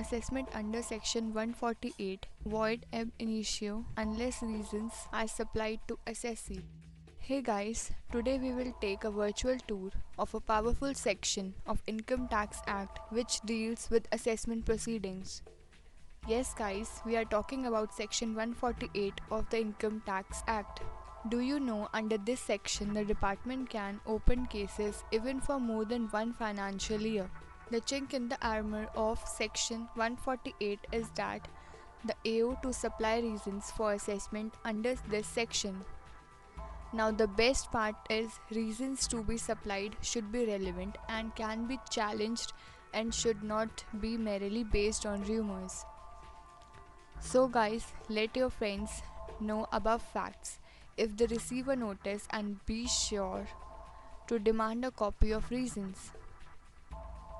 assessment under section 148 void ab initio unless reasons are supplied to assessee. Hey guys, today we will take a virtual tour of a powerful section of Income Tax Act which deals with assessment proceedings. Yes guys, we are talking about section 148 of the Income Tax Act. Do you know under this section the department can open cases even for more than one financial year? The chink in the armor of section 148 is that the AO to supply reasons for assessment under this section. Now the best part is reasons to be supplied should be relevant and can be challenged and should not be merely based on rumors. So guys, let your friends know above facts if they receive a notice and be sure to demand a copy of reasons.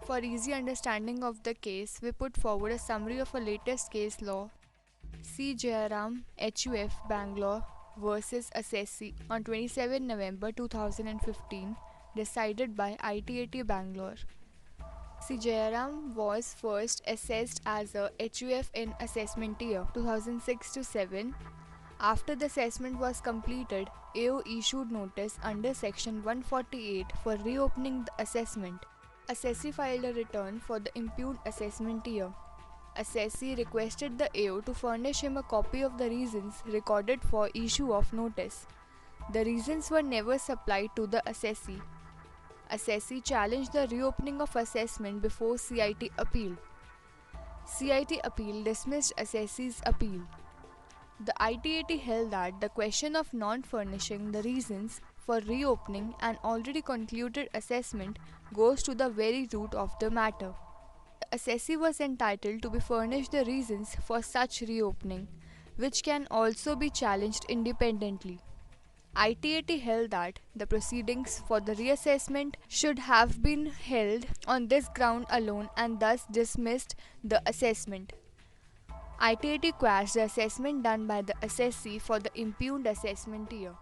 For easy understanding of the case, we put forward a summary of a latest case law C. Jayaram HUF Bangalore versus Assessee on 27 November 2015 decided by ITAT Bangalore. C. Jayaram was first assessed as a HUF in assessment year 2006 to 7. After the assessment was completed, AO issued notice under section 148 for reopening the assessment. Assessee filed a return for the impugned assessment year. Assessee requested the AO to furnish him a copy of the reasons recorded for issue of notice. The reasons were never supplied to the assessee. Assessee challenged the reopening of assessment before CIT appeal. CIT appeal dismissed assessee's appeal. The ITAT held that the question of non-furnishing the reasons for reopening an already concluded assessment goes to the very root of the matter. The assessee was entitled to be furnished the reasons for such reopening, which can also be challenged independently. ITAT held that the proceedings for the reassessment should have been held on this ground alone and thus dismissed the assessment. ITAT quashed the assessment done by the assessee for the impugned assessment year.